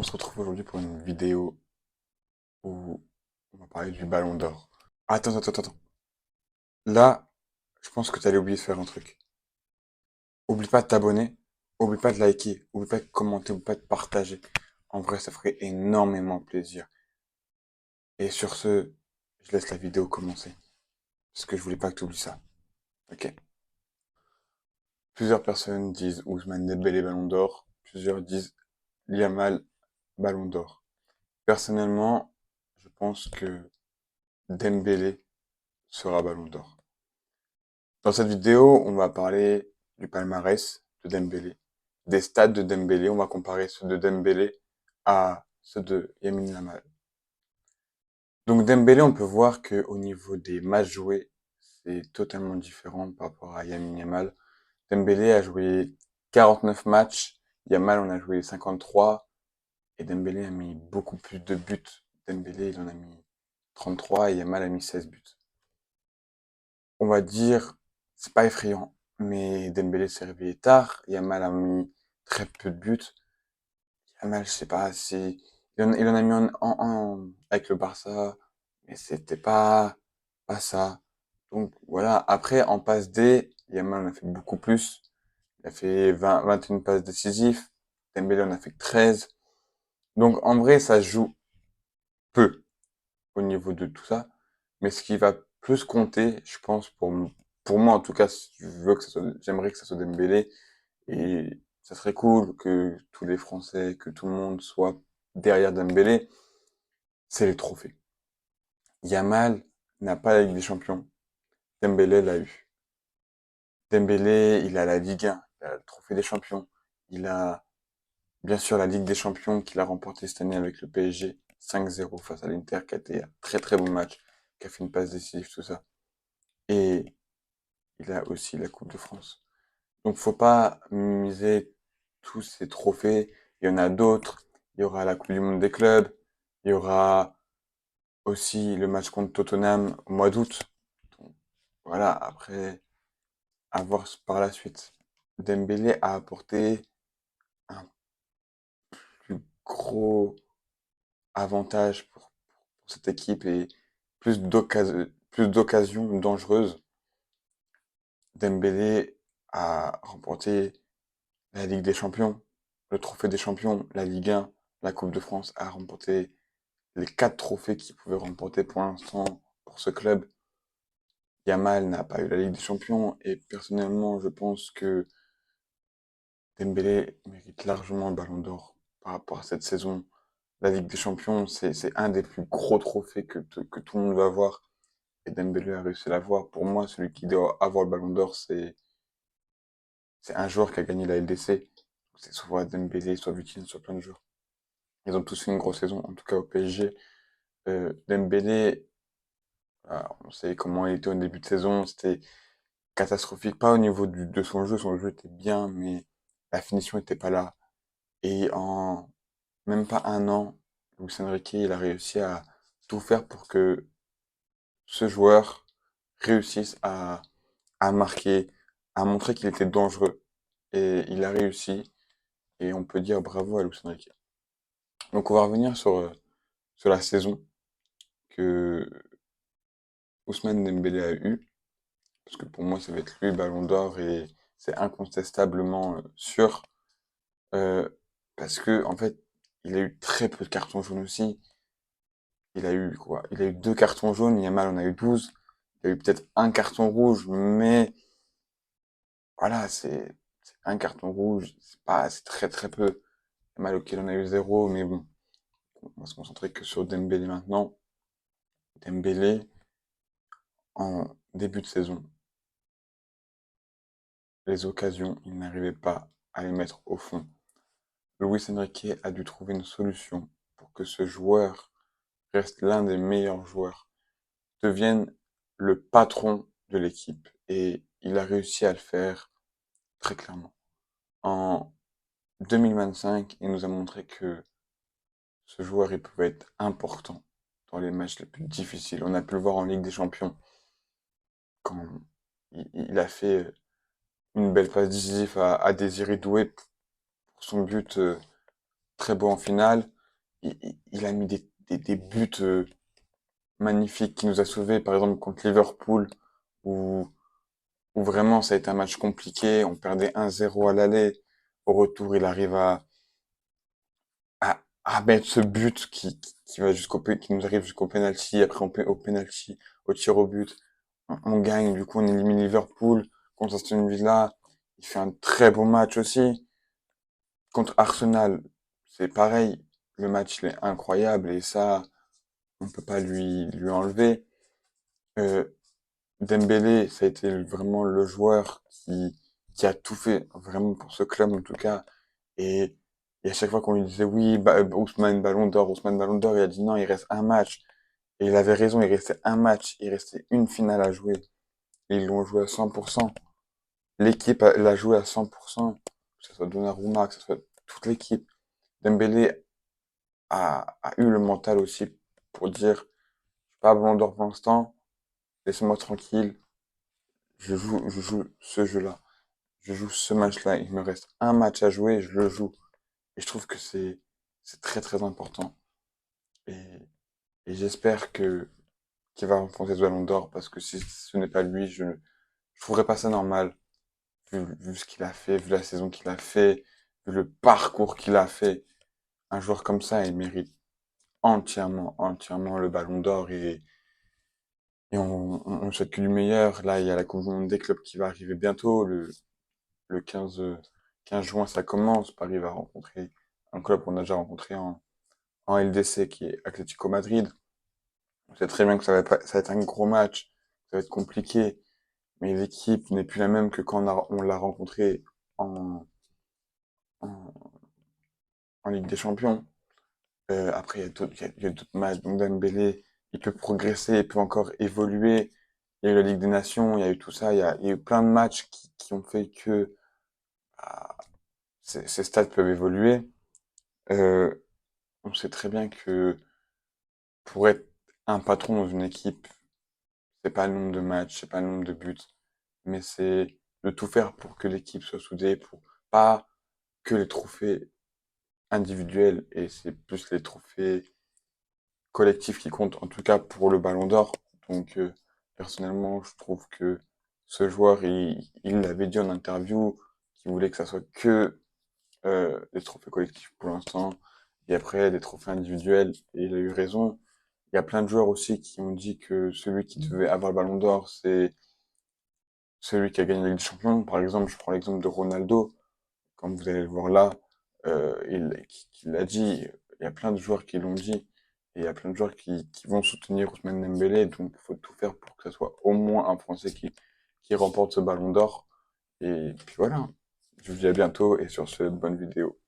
On se retrouve aujourd'hui pour une vidéo où on va parler du Ballon d'Or. Attends. Là, je pense que tu allais oublier de faire un truc. Oublie pas de t'abonner, oublie pas de liker, oublie pas de commenter, oublie pas de partager. En vrai, ça ferait énormément plaisir. Et sur ce, je laisse la vidéo commencer. Parce que je voulais pas que tu oublies ça. Ok? Plusieurs personnes disent Ousmane Dembélé Ballon d'Or. Plusieurs disent Yamal Ballon d'Or. Personnellement, je pense que Dembélé sera Ballon d'Or. Dans cette vidéo, on va parler du palmarès de Dembélé, des stats de Dembélé. On va comparer ceux de Dembélé à ceux de Lamine Yamal. Donc Dembélé, on peut voir que au niveau des matchs joués, c'est totalement différent par rapport à Lamine Yamal. Dembélé a joué 49 matchs, Yamal en a joué 53 et Dembélé a mis beaucoup plus de buts. Dembélé, il en a mis 33 et Yamal a mis 16 buts. On va dire, c'est pas effrayant, mais Dembélé s'est réveillé tard, Yamal a mis très peu de buts. Yamal, je sais pas si il en a mis avec le Barça, mais c'était pas ça. Donc voilà, après en passe D, Yamal en a fait beaucoup plus. Il a fait 21 passes décisives, Dembélé en a fait que 13. Donc en vrai, ça se joue peu au niveau de tout ça. Mais ce qui va plus compter, je pense, pour moi en tout cas, si je veux que ça soit, j'aimerais que ça soit Dembélé. Et ça serait cool que tous les Français, que tout le monde soit derrière Dembélé. C'est les trophées. Yamal n'a pas la Ligue des Champions. Dembélé l'a eu. Dembélé, il a la Ligue 1, il a le trophée des champions. Il a bien sûr la Ligue des Champions qu'il a remporté cette année avec le PSG 5-0 face à l'Inter, qui a été un très très bon match, qui a fait une passe décisive, tout ça. Et il a aussi la Coupe de France. Donc faut pas miser tous ces trophées. Il y en a d'autres. Il y aura la Coupe du Monde des clubs. Il y aura aussi le match contre Tottenham au mois d'août. Donc, voilà, après, à voir par la suite. Dembélé a apporté un plus gros avantage pour cette équipe et plus d'occasions dangereuses. Dembélé a remporté la Ligue des Champions, le Trophée des Champions, la Ligue 1, la Coupe de France, a remporté les 4 trophées qu'il pouvait remporter pour l'instant pour ce club. Yamal n'a pas eu la Ligue des Champions et personnellement, je pense que Dembélé mérite largement le Ballon d'Or par rapport à cette saison. La Ligue des Champions, c'est un des plus gros trophées que tout le monde va avoir et Dembélé a réussi à l'avoir. Pour moi, celui qui doit avoir le Ballon d'Or, c'est un joueur qui a gagné la LDC. C'est soit Dembélé, soit Vitinha, soit plein de joueurs. Ils ont tous fait une grosse saison, en tout cas au PSG. Dembélé, on sait comment il était au début de saison, c'était catastrophique, pas au niveau de son jeu était bien, mais la finition était pas là. Et en même pas un an, Luis Enrique, il a réussi à tout faire pour que ce joueur réussisse à marquer, à montrer qu'il était dangereux. Et il a réussi, et on peut dire bravo à Luis Enrique. Donc on va revenir sur la saison que Ousmane Dembélé a eue, parce que pour moi ça va être lui le Ballon d'Or, et c'est incontestablement sûr. Euh, Parce que en fait, il a eu très peu de cartons jaunes aussi. Il a eu quoi? Il a eu 2 cartons jaunes, Yamal en a eu 12. Il a eu peut-être un carton rouge, mais voilà, c'est un carton rouge, c'est très très peu. Yamal, ok, il en a eu 0, mais bon, on va se concentrer que sur Dembélé maintenant. Dembélé, en début de saison, les occasions, il n'arrivait pas à les mettre au fond. Luis Enrique a dû trouver une solution pour que ce joueur reste l'un des meilleurs joueurs, devienne le patron de l'équipe. Et il a réussi à le faire très clairement. En 2025, il nous a montré que ce joueur, il pouvait être important dans les matchs les plus difficiles. On a pu le voir en Ligue des Champions quand il a fait une belle passe décisive à Désiré Doué pour son but très beau en finale. Il a mis des buts magnifiques qui nous a sauvés, par exemple contre Liverpool, où, où vraiment ça a été un match compliqué. On perdait 1-0 à l'aller. Au retour, il arrive à mettre ce but qui va qui nous arrive jusqu'au penalty. Après, au penalty, au tir au but, on gagne. Du coup, on élimine Liverpool contre Aston Villa. Il fait un très bon match aussi. Contre Arsenal, c'est pareil. Le match, il est incroyable et ça, on peut pas lui enlever. Euh, Dembélé, ça a été vraiment le joueur qui a tout fait, vraiment pour ce club en tout cas. Et, et à chaque fois qu'on lui disait oui, Ousmane Ballon d'Or, il a dit non, il reste un match. Et il avait raison, il restait un match, il restait une finale à jouer. Et ils l'ont joué à 100%. L'équipe l'a joué à 100%, que ce soit Donnarumma, que ce soit toute l'équipe. Dembélé a eu le mental aussi pour dire, je suis pas Ballon d'Or pour l'instant, laissez-moi tranquille, je joue ce jeu-là. Je joue ce match-là, il me reste un match à jouer, je le joue. Et je trouve que c'est très très important. Et, et j'espère qu'il va remporter ce ballon d'or parce que si ce n'est pas lui, je trouverais pas ça normal, vu ce qu'il a fait, vu la saison qu'il a fait, vu le parcours qu'il a fait. Un joueur comme ça, il mérite entièrement le ballon d'or et on souhaite que du meilleur. Là, il y a la Coupe du Monde des clubs qui va arriver bientôt, le 15 juin, ça commence. Paris va rencontrer un club qu'on a déjà rencontré en LDC qui est Atlético Madrid. On sait très bien que ça va être un gros match, ça va être compliqué, mais l'équipe n'est plus la même que quand on l'a rencontré en, en, en Ligue des Champions. Après, il y a d'autres matchs, donc Dembélé, il peut progresser, il peut encore évoluer. Il y a eu la Ligue des Nations, il y a eu tout ça, il y a eu plein de matchs qui ont fait que ah, ces stats peuvent évoluer. Euh, on sait très bien que pour être un patron dans une équipe, c'est pas le nombre de matchs, c'est pas le nombre de buts, mais c'est de tout faire pour que l'équipe soit soudée, pour pas que les trophées individuels, et c'est plus les trophées collectifs qui comptent, en tout cas pour le Ballon d'Or. Donc, personnellement, je trouve que ce joueur, il l'avait dit en interview, qu'il voulait que ça soit que des trophées collectifs pour l'instant, et après des trophées individuels, et il a eu raison. Il y a plein de joueurs aussi qui ont dit que celui qui devait avoir le Ballon d'Or, c'est celui qui a gagné la Ligue des Champions. Par exemple, je prends l'exemple de Ronaldo, comme vous allez le voir là, qui l'a dit. Il y a plein de joueurs qui l'ont dit. Et il y a plein de joueurs qui vont soutenir Ousmane Dembélé. Donc, il faut tout faire pour que ce soit au moins un Français qui remporte ce Ballon d'Or. Et puis voilà. Je vous dis à bientôt et sur ce, bonne vidéo.